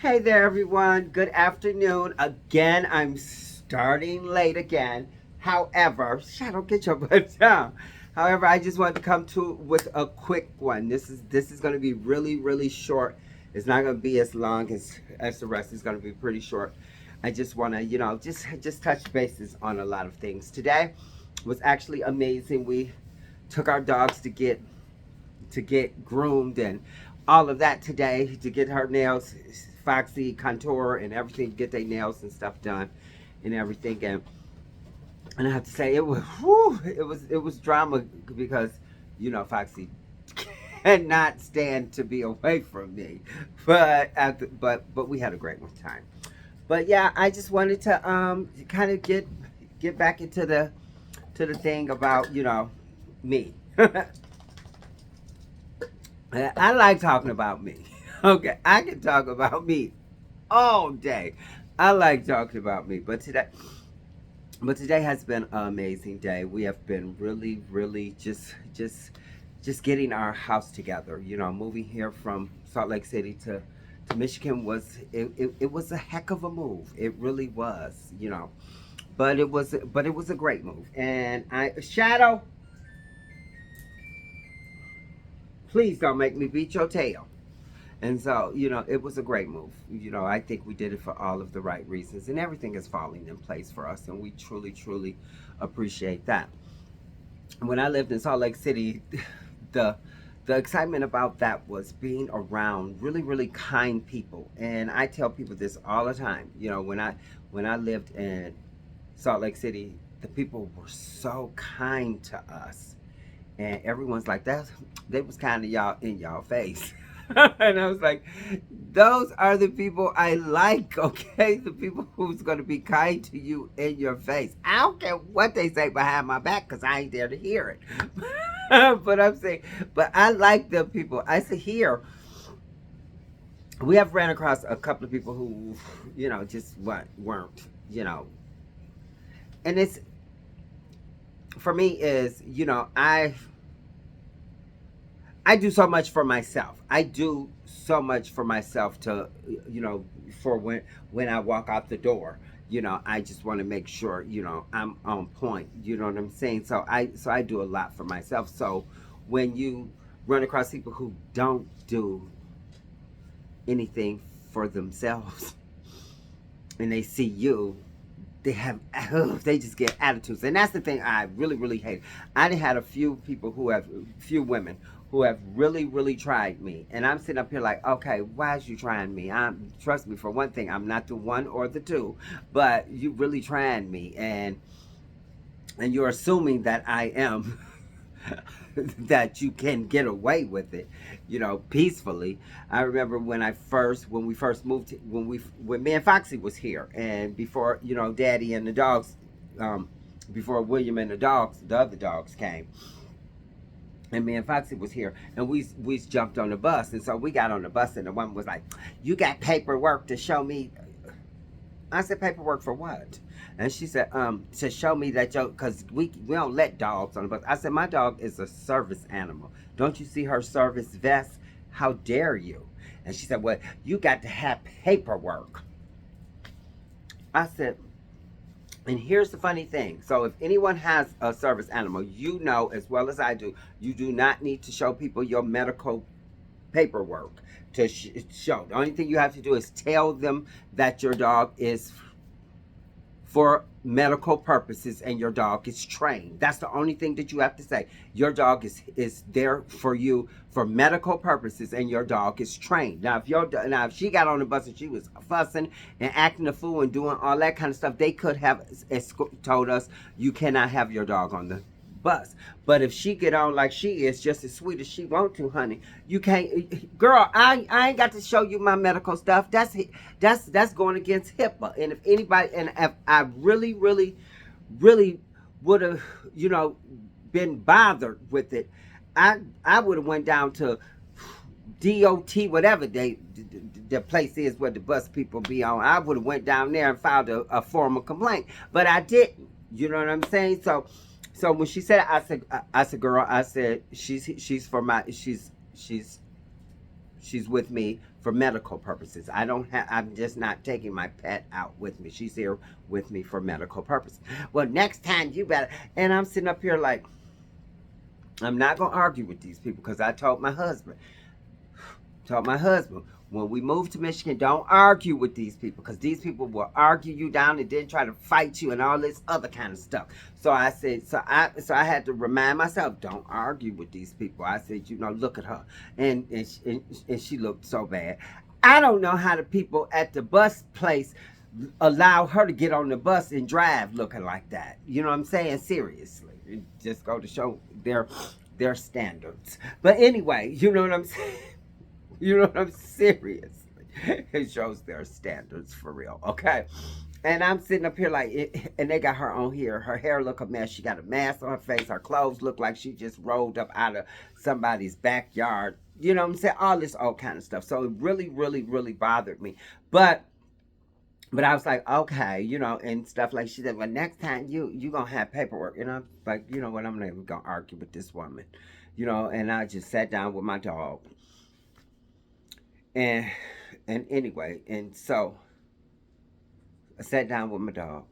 Hey there, everyone. Good afternoon. Again, I'm starting late again. However, Shadow, get your butt down. However, I just wanted to come to with a quick one. This is going to be really short. It's not going to be as long as the rest. It's going to be pretty short. I just want to, just touch bases on a lot of things. Today was actually amazing. We took our dogs to get groomed and all of that today to get her nails, Foxy contour and everything, get their nails and stuff done and everything. And I have to say it was drama because Foxy cannot stand to be away from me, but we had a great one time. But yeah, I just wanted to kind of get back into the thing about me. I like talking about me. Okay, I can talk about me all day. I like talking about me, but today has been an amazing day. We have been really just getting our house together. Moving here from Salt Lake City to Michigan it was a heck of a move. It really was. But it was a great move. And I Shadow, please don't make me beat your tail. And so, it was a great move. I think we did it for all of the right reasons, and everything is falling in place for us, and we truly appreciate that. When I lived in Salt Lake City, the the excitement about that was being around really kind people. And I tell people this all the time. When I lived in Salt Lake City, the people were so kind to us, and everyone's like that. They was kind of y'all in y'all face. And I was like, those are the people I like. Okay, the people who's going to be kind to you in your face. I don't care what they say behind my back because I ain't there to hear it. But I'm saying, but I like the people. I say here, we have ran across a couple of people who just what weren't you know and it's for me is I do so much for myself. I do so much for myself to, for when I walk out the door. I just want to make sure, I'm on point. You know what I'm saying? So I do a lot for myself. So when you run across people who don't do anything for themselves and they see you, they have they just get attitudes. And that's the thing I really hate. I had a few people few women who have really tried me, and I'm sitting up here like, okay, why is you trying me? Trust me, for one thing, I'm not the one or the two, but you really trying me, and you're assuming that I am that you can get away with it, peacefully. I remember when we first moved when me and Foxy was here, and before Daddy and the dogs, before William and the other dogs came, and me and Foxy was here, and we jumped on the bus, and so we got on the bus, and the woman was like, "You got paperwork to show me?" I said, "Paperwork for what?" And she said, "To show me that because we don't let dogs on the bus." I said, "My dog is a service animal. Don't you see her service vest? How dare you?" And she said, "Well, you got to have paperwork." I said, and here's the funny thing. So if anyone has a service animal, you know as well as I do, you do not need to show people your medical paperwork to show. The only thing you have to do is tell them that your dog is for medical purposes and your dog is trained. That's the only thing that you have to say. Your dog is there for you for medical purposes and your dog is trained. Now if she got on the bus and she was fussing and acting a fool and doing all that kind of stuff, they could have told us you cannot have your dog on the bus. But if she get on like she is, just as sweet as she want to, honey, you can't. Girl, I ain't got to show you my medical stuff. That's going against HIPAA. And if I really would have been bothered with it, I would have went down to DOT, whatever the place is where the bus people be on. I would have went down there and filed a formal complaint, but I didn't. You know what I'm saying? So when she said, I said, girl, I said she's for my she's with me for medical purposes. I don't have. I'm just not taking my pet out with me. She's here with me for medical purposes. Well, next time you better. And I'm sitting up here like, I'm not gonna argue with these people because I told my husband, when we move to Michigan, don't argue with these people because these people will argue you down and then try to fight you and all this other kind of stuff. So I said, so I had to remind myself, don't argue with these people. I said, look at her, and she looked so bad. I don't know how the people at the bus place allow her to get on the bus and drive looking like that. You know what I'm saying? Seriously, it just go to show their standards. But anyway, you know what I'm saying. You know what I'm seriously. It shows their standards for real. Okay. And I'm sitting up here like, and they got her on here. Her hair look a mess. She got a mask on her face. Her clothes look like she just rolled up out of somebody's backyard. You know what I'm saying? All this old kind of stuff. So it really, really, really bothered me. But I was like, okay, and stuff like she said, well, next time you gonna have paperwork. And I'm like, you know what? I'm not even gonna argue with this woman. And I just sat down with my dog. And anyway, and so I sat down with my dog.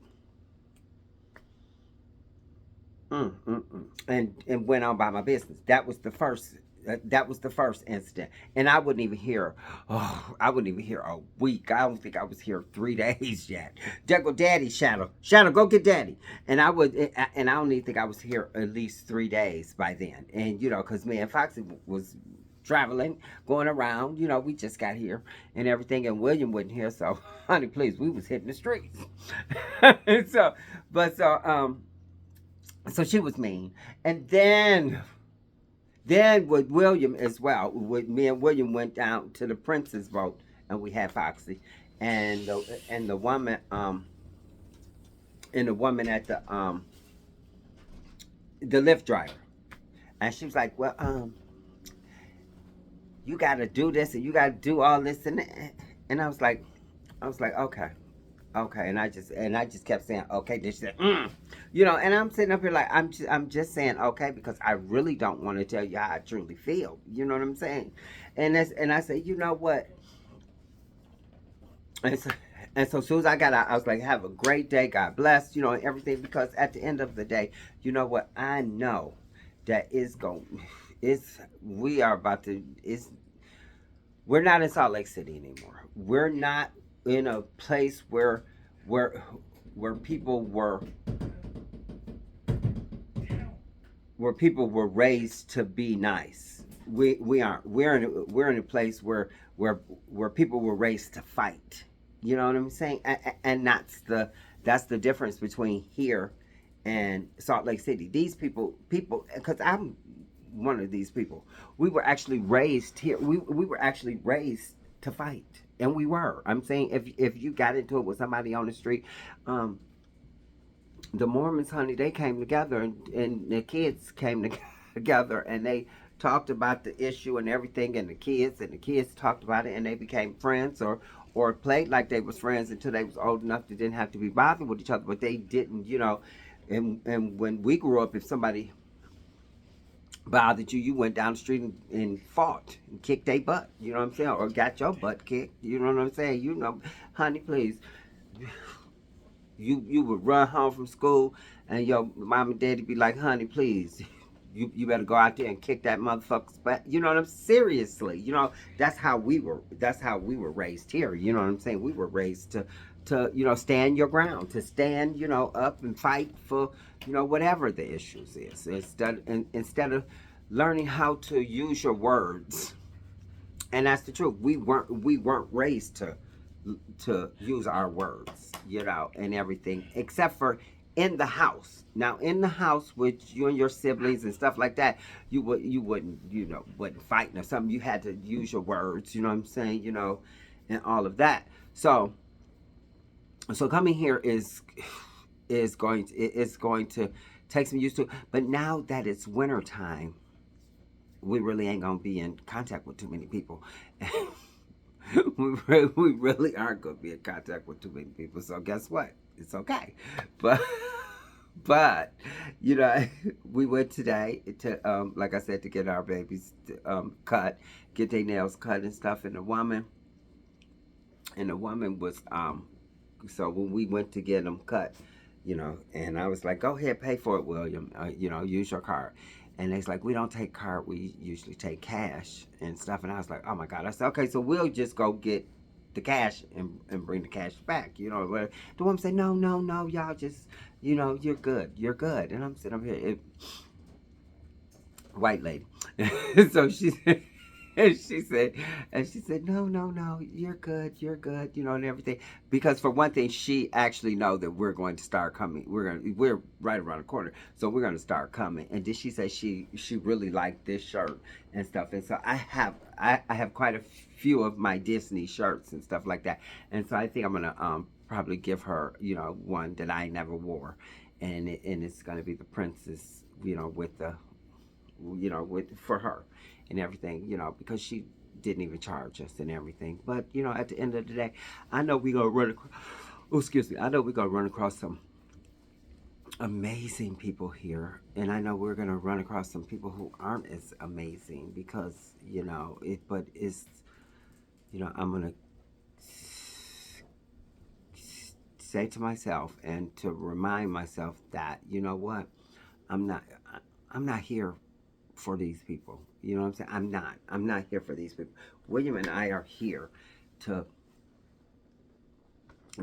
And went on by my business. That was the first. That was the first incident, and I wouldn't even hear. Oh, I wouldn't even hear a week. I don't think I was here 3 days yet. There go Daddy, Shadow. Shadow, go get Daddy. And and I don't even think I was here at least 3 days by then. And because me and Foxy was traveling, going around. We just got here and everything, and William wasn't here. So, honey, please, we was hitting the streets. And so she was mean, and then with William as well, with me and William went down to the Princess boat, and we had Foxy, and the woman at the Lyft driver, and she was like, well, you got to do this and you got to do all this and I was like, okay. Okay, and I just kept saying okay. Then she said, and I'm sitting up here like I'm just saying okay because I really don't want to tell you how I truly feel. You know what I'm saying? And I said, you know what? And so as soon as I got out, I was like, have a great day, God bless, and everything. Because at the end of the day, you know what? I know that we are about to we're not in Salt Lake City anymore. We're not in a place where people were raised to be nice. We aren't. We're in a place where people were raised to fight. You know what I'm saying? And that's the difference between here and Salt Lake City. These people, because I'm one of these people. We were actually raised here. We were actually raised to fight, and we were. I'm saying if you got into it with somebody on the street, the Mormons, honey, they came together, and the kids came together, and they talked about the issue and everything, and the kids talked about it, and they became friends or played like they was friends until they was old enough they didn't have to be bothered with each other, but they didn't, and when we grew up, if somebody bothered you, you went down the street and fought and kicked their butt, you know what I'm saying, or got your butt kicked, you know what I'm saying, honey, please, you would run home from school and your mom and daddy be like, honey, please, you better go out there and kick that motherfucker's butt. You know what I'm seriously. That's how we were raised here. You know what I'm saying? We were raised to stand your ground, to stand, up and fight for, whatever the issues is. Instead of learning how to use your words. And that's the truth. We weren't raised to use our words, and everything, except for in the house. Now, in the house with you and your siblings and stuff like that, you wouldn't fighting or something. You had to use your words, you know what I'm saying, and all of that. So coming here is going to take some used to. But now that it's winter time, we really ain't gonna be in contact with too many people. we really aren't gonna be in contact with too many people. So guess what? It's okay. But we went today to like I said, to get our babies cut, get their nails cut and stuff. And the woman And the woman was so when we went to get them cut, and I was like, go ahead, pay for it, William. Use your card. And it's like, we don't take card, we usually take cash and stuff. And I was like, oh my God. I said, okay, so we'll just go get the cash and bring the cash back. But the woman said, no, no, no, y'all just, you're good. You're good. And I'm sitting up here, white lady. So she said, and she said, no, no, no, you're good, and everything. Because for one thing, she actually know that we're going to start coming. We're right around the corner, so we're going to start coming. And then she said she really liked this shirt and stuff. And so I have quite a few of my Disney shirts and stuff like that. And so I think I'm gonna probably give her one that I never wore, and it's gonna be the princess, with the for her and everything, because she didn't even charge us and everything. But at the end of the day, I know we're gonna run across. Oh, excuse me. I know we're gonna run across some amazing people here, and I know we're gonna run across some people who aren't as amazing because it. But it's I'm gonna say to myself and to remind myself that what I'm not. I'm not here for these people. You know what I'm saying? I'm not. I'm not here for these people. William and I are here to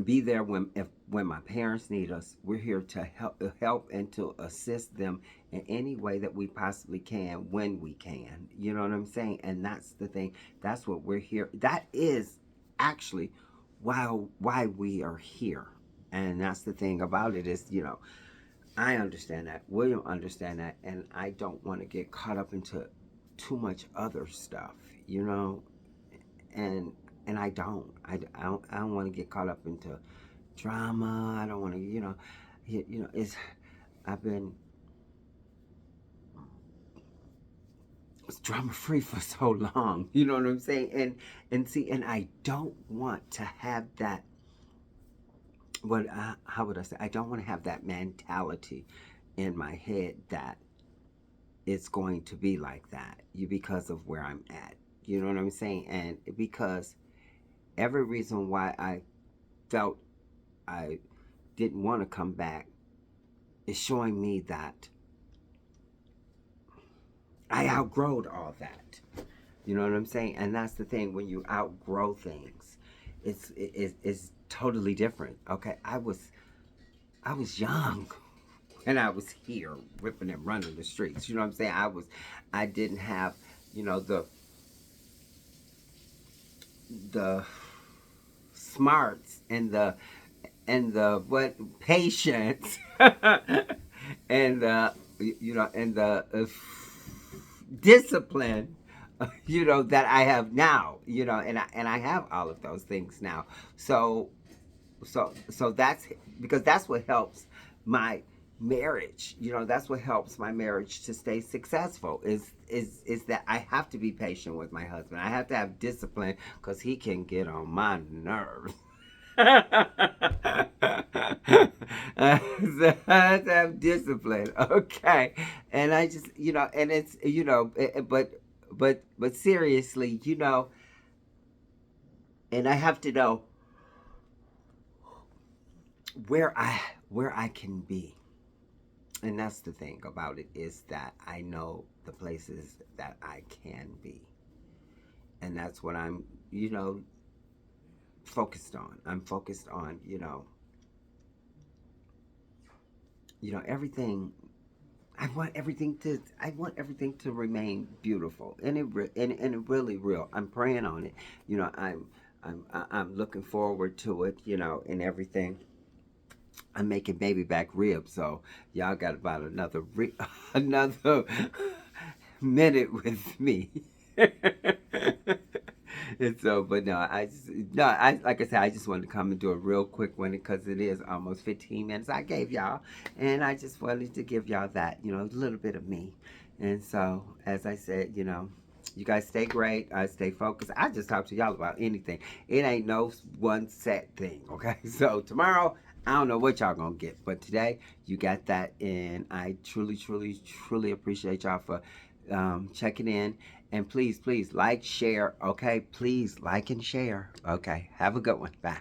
be there when my parents need us. We're here to help and to assist them in any way that we possibly can when we can. You know what I'm saying? And that's the thing. That's what we're here. That is actually why we are here. And that's the thing about it is, I understand that. William understand that, and I don't want to get caught up into too much other stuff, and I don't. I don't want to get caught up into drama. I don't want to, it's I've been drama free for so long. You know what I'm saying? And see, and I don't want to have that. How would I say? I don't want to have that mentality in my head that it's going to be like that because of where I'm at. You know what I'm saying? And because every reason why I felt I didn't want to come back is showing me that I outgrowed all that. You know what I'm saying? And that's the thing, when you outgrow things, it's totally different. Okay, I was young and I was here ripping and running the streets. You know what I'm saying? I didn't have, the smarts and the what patience and the discipline, that I have now, and I have all of those things now. So that's because that's what helps my marriage. That's what helps my marriage to stay successful is that I have to be patient with my husband. I have to have discipline because he can get on my nerves. So I have to have discipline, okay? And I just, and it's, but seriously, and I have to know where I can be. And that's the thing about it, is that I know the places that I can be. And that's what I'm, focused on. I'm focused on, everything. I want everything to remain beautiful, and it really real. I'm praying on it. I'm looking forward to it, and everything. I'm making baby back ribs, so y'all got about another another minute with me. And so, but no, I like I said, I just wanted to come and do a real quick one because it is almost 15 minutes I gave y'all, and I just wanted to give y'all that, a little bit of me. And so, as I said, you guys stay great. I stay focused. I just talk to y'all about anything. It ain't no one set thing, okay? So tomorrow, I don't know what y'all gonna get, but today you got that, and I truly, truly, truly appreciate y'all for checking in And please, please like, share. Okay, please like and share. Okay, have a good one. Bye.